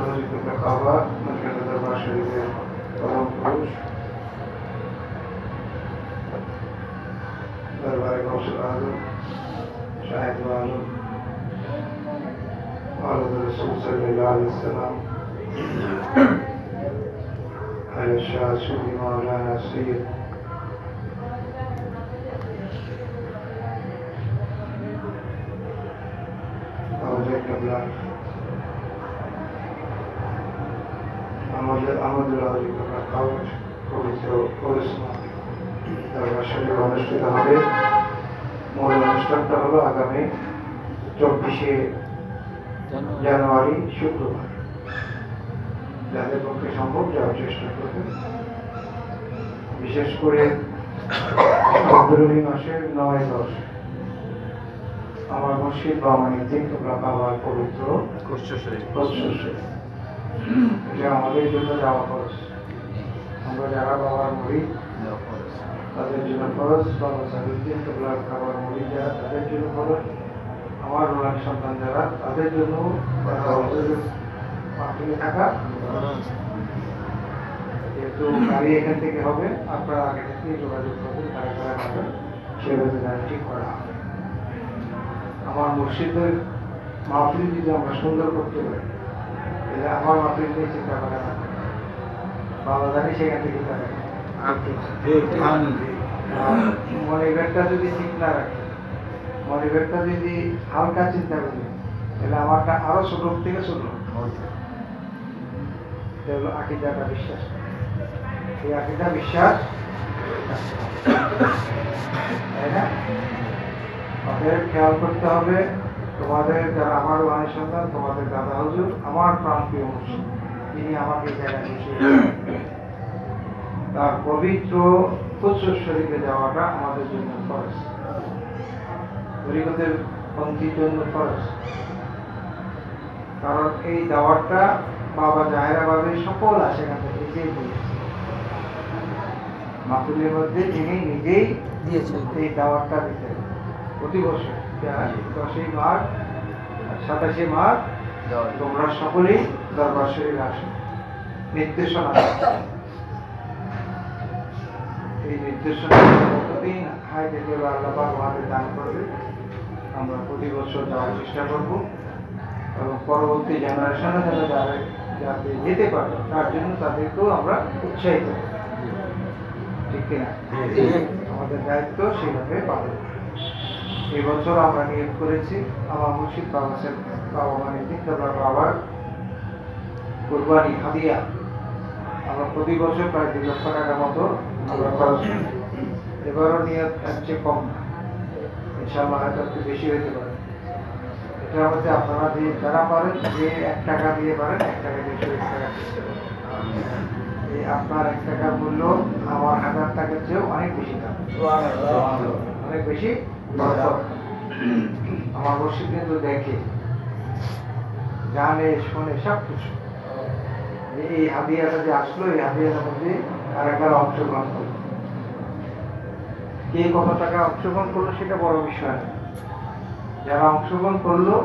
जिक्र काबा मदीना दरबार शरीफ परम पुरुष दरबार गौसुल आजम शाहिद आलम औलाद रसूल सल्लल्लाहु अलैहि वसल्लम अहले शाह सूफी मौलाना सैयद औलिया कबला আমাদের কাগজ পবিত্র পরিশ্রম দরবার শরীফ অনুষ্ঠিত হবে। মূল অনুষ্ঠানটা হলো আগামী 24শে জানুয়ারি শুক্রবার। যাদের পক্ষে সম্ভব যাওয়ার চেষ্টা করবেন। বিশেষ করে ফেব্রুয়ারি মাসের 9-10 আমার মুর্শিদ বামানিদ্দিন তোমরা কাবার পবিত্র এটা আমাদের জন্য যাওয়া খরচ। আমরা যারা বাবার মুরিদ তাদের জন্য খরচ, বাবা সাহিউদ্দিন তোমরা কাবার মুরিদ যারা তাদের জন্য খরচ, আমার রোলার সন্তান যারা তাদের জন্য মাঠে থাকা। যেহেতু গাড়ি এখান থেকে হবে, আপনারা আগে থেকে যোগাযোগ করবেন, কারা কারা পাবেন সেভাবে গাড়ি ঠিক করা হবে। আমার মুর্শিদের মাহফিল যদি আমরা সুন্দর করতে পারি, তাহলে আমার মাহফিল নিয়ে চিন্তা করা হবে। বাবা জানি সেখান থেকে মনিবেরটা যদি ঠিক না রাখে, মনিবেরটা যদি হালকা চিন্তা করি, তাহলে আমারটা আরো ছোট থেকে ছোট। হলো আকিদাটা বিশ্বাস, এই আকিদা বিশ্বাস, তাই না? আমাদের খেয়াল করতে হবে। তোমাদের যারা আমার ওয়ানের সন্তান, তোমাদের দাদা হুজুর আমার প্রাণপ্রিয় মুর্শিদ, তিনি আমাকে এই জায়গায় তার পবিত্র কুদস শরীফে যাওয়াটা আমাদের জন্য ফরজ, তরিকতের পন্থীর জন্য ফরজ। কারণ এই দাওয়াতটা বাবা জাহেরাবাদে সকল আশেপাশে নিজেই দিয়েছে। মাহফিলের মধ্যে তিনি নিজেই দিয়েছেন এই দাওয়াতটা দিতে। প্রতি বছর 10ই মার্চ 27শে মার্চ তোমরা সকলেই দরবার শরীফে আসো। নির্দেশনা, এই নির্দেশনা কতদিন হাই দেখে আল্লাহ পাক আমাদের দান করবে। আমরা প্রতি বছর যাওয়ার চেষ্টা করব এবং পরবর্তী জেনারেশনে যাতে যেতে পারে তার জন্য তাদেরকেও আমরা উৎসাহিত করব। ঠিক কিনা? আমাদের দায়িত্ব সেইভাবে পালন। এই বছর আমরা নিয়োগ করেছি আমার মুর্শিদ বাবা মানিদ্দিন বাবার কুরবানি হাদিয়া আমরা প্রতি বছর প্রায় 2 লক্ষ টাকার মতো আমরা খরচ করি। এবারও নিয়োগ থাকছে কম না, ইনশাআল্লাহ হয়তো একটু বেশি হতে পারে। এটার মধ্যে আপনারা যে যারা পারেন, যে 1 টাকা দিয়ে পারেন, 1 টাকা দিয়ে 1 টাকা চেষ্টা করেন। এই আপনার 1 টাকার মূল্য আমার 1000 টাকার চেয়েও অনেক বেশি দাম, অনেক বেশি। আমার মুর্শিদ কিন্তু দেখে, জানে, শোনে সব কিছু। এই হাদিয়াটা যে আসলো, এই হাদিয়াটার মধ্যে কারা অংশগ্রহণ করলো, কে কত টাকা অংশগ্রহণ করলো সেটা বড় বিষয় না। যারা অংশগ্রহণ করলো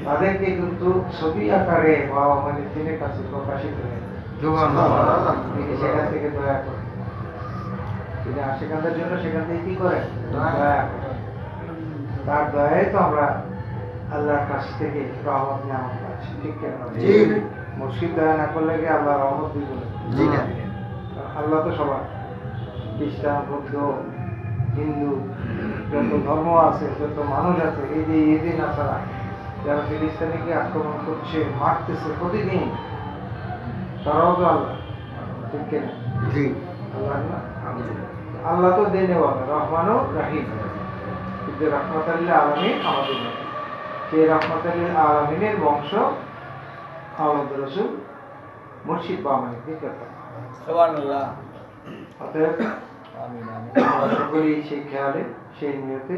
তাদেরকে কিন্তু ছবি আকারে বাবা মানিদ্দিনের কাছে প্রকাশিত হয়। সেখান থেকে দয়া করে তিনি আশেখানদের জন্য সেখান থেকে কি করে দয়া করে। তার দয়ায় তো আমরা আল্লাহর কাছ থেকে রহমত নিয়ামত পাচ্ছি। ঠিক কেন? মুর্শিদ দয়া না করলে কি আল্লাহ রহমত দিব না? আল্লাহ তো সবার, খ্রিস্টান, বৌদ্ধ, হিন্দু, যত ধর্ম আছে, যত মানুষ আছে, এই যে ইহুদি নাসারা যারা ফিলিস্তিনিকে আক্রমণ করছে, মারতেছে প্রতিদিন, তারাও তো আল্লাহ। ঠিক কেনা? আল্লাহ আল্লাহ তো দেনেওয়ালা, রহমানও রাহিম। কিন্তু রহমতুল্লাহ আলামিন আমাদের নবী, সেই রহমতুল্লাহ আলামিনের বংশ আওলাদ রাসূল মুর্শিদ বামানিদ্দিন সুবহানাল্লাহ। অতএব আমরা সকলেই সেই খেয়ালে, সেই নিয়তে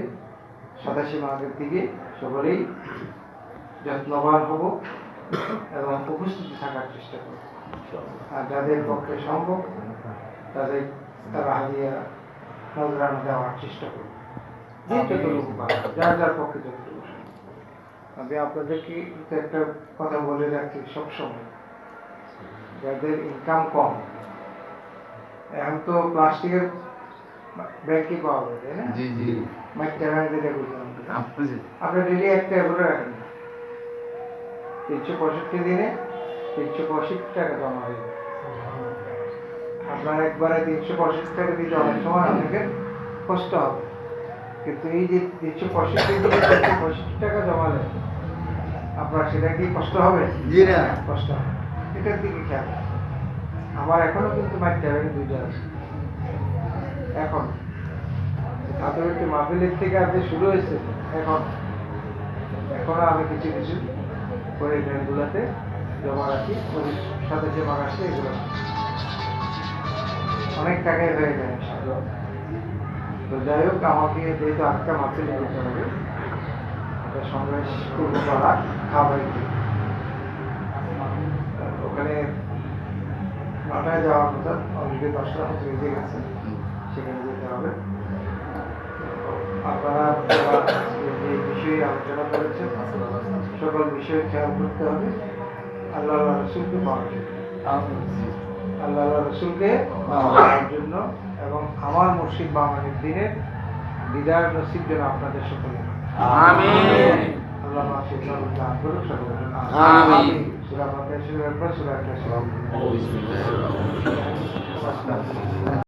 87 মার্চের দিকে সকলেই যত্নবান হব এবং উপস্থিত থাকার চেষ্টা করব। আর যাদের পক্ষে সম্ভব তারা হাদিয়া নজরানা দেওয়ার চেষ্টা করব, যতটুকু পারে, যার যার পক্ষে যতটুকু। আমি আপনাদেরকে কিন্তু একটা কথা বলে রাখছি সবসময়, যাদের ইনকাম কম, এখন তো প্লাস্টিকের ব্যাগই পাওয়া যায়, তাই না? জি জি মাইকটা ব্যাগ যেটা বললাম, আপনি আপনি ডেলি একটা করে রাখেন, 365 দিনে 365 টাকা জমা হয়ে যায়। আপনার একবারে 365 টাকা দিতে অনেক সময় আপনাকে কষ্ট হবে, কিন্তু এই যে 365 দিনে 365 টাকা জমালে আপনার সেটা কি কষ্ট হবে? জি না। কষ্ট হবে। এটার দিকে খেয়াল রাখবেন। আমার এখনো কিন্তু মাইকটা ব্যাগে 2টা আছে এখন। আদরটি মাহফিলের থেকে আজকে শুরু হয়েছে, এখনো আমি কিছু কিছু করে ব্যাংকগুলোতে জমা রাখি, ওদের সাথে জমা রাখি, এগুলো অনেক টাকাই হয়ে যায় ইনশাআল্লাহ। তো যাই হোক, আমাকে যেহেতু আজকে মাহফিলে যেতে হবে, একটা সঙ্গে করবো করা খাবার, ওখানে মাথায় যাওয়ার কথা, অলরেডি 10টা মতো বেজে গেছে, সেখানে যেতে হবে। আপনারা যারা যে বিষয়ে আলোচনা করেছেন সকল বিষয়ে খেয়াল করতে হবে, আল্লাহ রসুলকে পাওয়ার জন্য, আল্লাহ রসুলকে পাওয়ার জন্য, এবং আমার মুর্শিদ বাঙালির দিনের দিদার নসিব যেন আপনাদের সকলে আমিন। আল্লাহ মাসিদ দান করুক সকলে। আমিন। সূরা ফাতিহা শুরু করার পর সূরা বিসমিল্লাহির রহমানির রহিম।